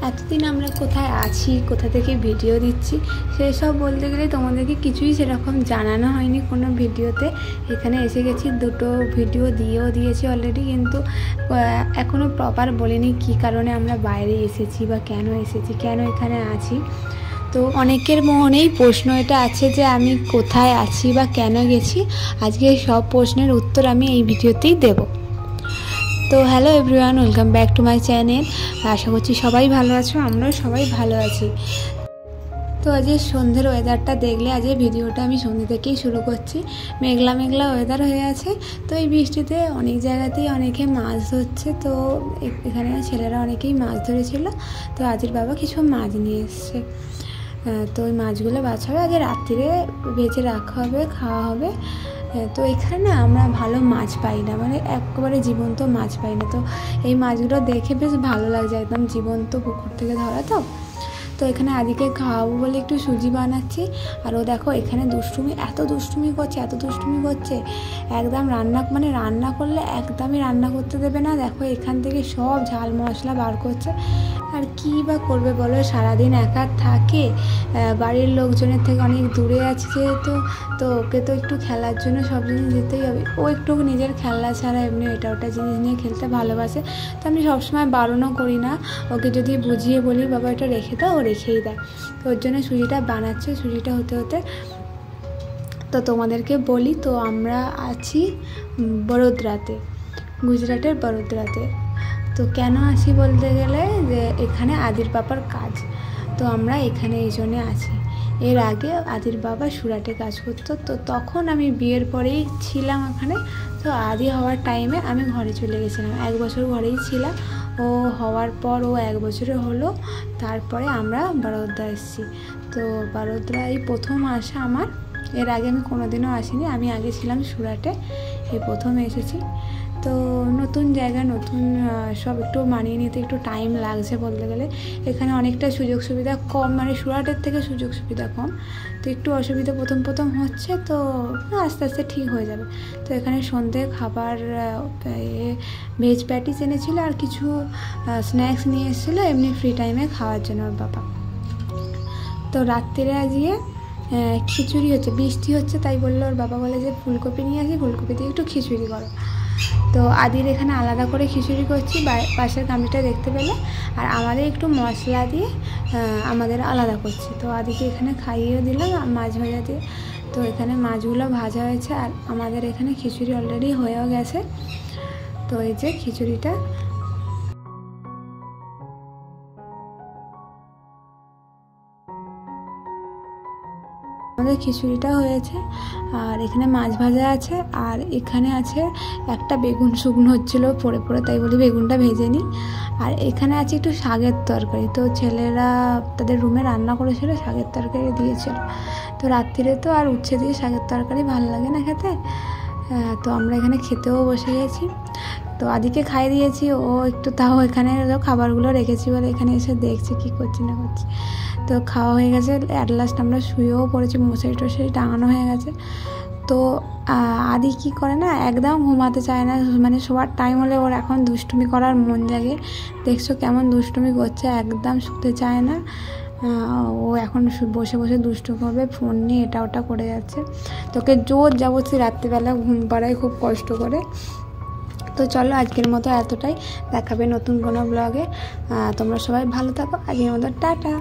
এতদিন আমরা কোথায় আছি, কোথা থেকে ভিডিও দিচ্ছি সেসব বলতে গেলে তোমাদেরকে কিছুই সেরকম জানানো হয়নি কোনো ভিডিওতে। এখানে এসে গেছি, দুটো ভিডিও দিয়েছি অলরেডি, কিন্তু এখনও প্রপার বলিনি কী কারণে আমরা বাইরে এসেছি বা কেন এসেছি, কেন এখানে আছি। তো অনেকের মনেই প্রশ্ন এটা আছে যে আমি কোথায় আছি বা কেন গেছি। আজকে সব প্রশ্নের উত্তর আমি এই ভিডিওতেই দেব। তো hello everyone, welcome back to my channel. আশা করছি সবাই ভালো আছো, আমরাও সবাই ভালো আছি। তো আজকে সন্ধ্যের ওয়েদারটা দেখলে, আজকে ভিডিওটা আমি সন্ধ্যে থেকেই শুরু করছি। মেঘলা মেঘলা ওয়েদার হয়ে আছে। তো এই বৃষ্টিতে অনেক জায়গাতেই অনেকে মাছ ধরছে। তো এখানে ছেলেরা অনেকেই মাছ ধরেছিল। তো আজির বাবা কিছু মাছ নিয়ে এসছে। তো ওই মাছগুলো বাছা হবে, আজকে রাত্রিরে ভেজে রাখা হবে, খাওয়া হবে। তো এখানে না আমরা ভালো মাছ পাই না, মানে একেবারে জীবন্ত মাছ পাই না। তো এই মাছগুলো দেখে বেশ ভালো লাগছে, একদম জীবন্ত পুকুর থেকে ধরা। তো এখানে আদিকে খাওয়াবো বলে একটু সুজি বানাচ্ছি। আর ও দেখো এখানে এত দুষ্টুমি করছে একদম রান্না করলে একদমই রান্না করতে দেবে না। দেখো এখান থেকে সব ঝাল মশলা বার করছে। আর কী বা করবে বলো, সারাদিন একা থাকে, বাড়ির লোকজনের থেকে অনেক দূরে আছে যেহেতু। তো ওকে তো একটু খেলার জন্য সব জিনিস দিতেই হবে। ও একটু নিজের খেলনা ছাড়া এমনি এটা ওটা জিনিস নিয়ে খেলতে ভালোবাসে। তো আমি সবসময় বারণও করি না, ওকে যদি বুঝিয়ে বলি বাবা এটা রেখে দাও, ও রেখেই দেয়। তো ওর জন্য সুজিটা বানাচ্ছে। সুজিটা হতে তো তোমাদেরকে বলি, তো আমরা আছি বড়োদরাতে, গুজরাটের বড়োদরাতে। তো কেন আছি বলতে গেলে যে এখানে আদির বাবার কাজ, তো আমরা এখানে এই জন্যে আছি। এর আগে আদির বাবা সুরাটে কাজ করতো, তো তখন আমি বিয়ের পরেই ছিলাম ওখানে। তো আদি হওয়ার টাইমে আমি ঘরে চলে গেছিলাম, 1 বছর ঘরেই ছিলাম। ও হওয়ার পর ও 1 বছরে হলো, তারপরে আমরা বড়োদরা এসেছি। তো বড়োদরা এই প্রথম আসা আমার, এর আগে আমি কোনোদিনও আসিনি। আমি আগে ছিলাম সুরাটে, এই প্রথম এসেছি। তো নতুন জায়গা, নতুন সব একটু মানিয়ে নিতে একটু টাইম লাগছে বলতে গেলে। এখানে অনেকটা সুযোগ সুবিধা কম, মানে সুরাটের থেকে সুযোগ সুবিধা কম। তো একটু অসুবিধা প্রথম হচ্ছে, তো আস্তে আস্তে ঠিক হয়ে যাবে। তো এখানে সন্ধ্যে খাবার ভেজ প্যাটিস এনেছিল আর কিছু স্ন্যাক্স নিয়ে এসেছিলো এমনি ফ্রি টাইমে খাওয়ার জন্য ওর বাবা। তো রাত্রিরে আজকে খিচুড়ি হচ্ছে, বৃষ্টি হচ্ছে, তাই বললো ওর বাবা, বলে যে ফুলকপি নিয়ে আসি, ফুলকপি দিয়ে একটু খিচুড়ি করো। তো আদির এখানে আলাদা করে খিচুড়ি করছি, পাশের কামিটা দেখতে পেলে। আর আমাদের একটু মশলা দিয়ে আমাদের আলাদা করছি। তো আদিকে এখানে খাইয়েও দিলাম মাছ ভাজা দিয়ে। তো এখানে মাছগুলো ভাজা হয়েছে আর আমাদের এখানে খিচুড়ি অলরেডি হয়েও গেছে। তো এই যে খিচুড়িটা, আমাদের খিচুড়িটা হয়েছে। আর এখানে মাছ ভাজা আছে, আর এখানে আছে একটা বেগুন শুকনো হচ্ছিলো পড়ে, তাই বলি বেগুনটা ভেজে নিই। আর এখানে আছে একটু শাকের তরকারি, তো ছেলেরা তাদের রুমে রান্না করেছিল, শাকের তরকারি দিয়েছিল। তো রাত্রিরে তো আর উচ্ছে দিয়ে শাকের তরকারি ভালো লাগে না খেতে। তো আমরা এখানে খেতেও বসে গেছি। তো আদিকে খাইয়ে দিয়েছি, ও একটু তাও এখানে খাবারগুলো রেখেছি বলে এখানে এসে দেখছে কী করছি না করছি। তো খাওয়া হয়ে গেছে, অ্যাট লাস্ট আমরা শুয়েও পড়েছি, মশারি টাঙানো হয়ে গেছে। তো আদি কি করে না, একদম ঘুমাতে চায় না, মানে শোয়ার টাইম হলে ওর এখন দুষ্টুমি করার মন জাগে। দেখছো কেমন দুষ্টুমি করছে, একদম শুতে চায় না। ও এখন বসে দুষ্টু করবে, ফোন নিয়ে এটা ওটা করে যাচ্ছে। তোকে জোর যাবছি রাত্রিবেলা ঘুম পাড়ায় খুব কষ্ট করে। তো চলো আজকের মতো এতটাই, দেখাবে নতুন কোনো ব্লগে। তোমরা সবাই ভালো থাকো, আজকের মতো টাটা।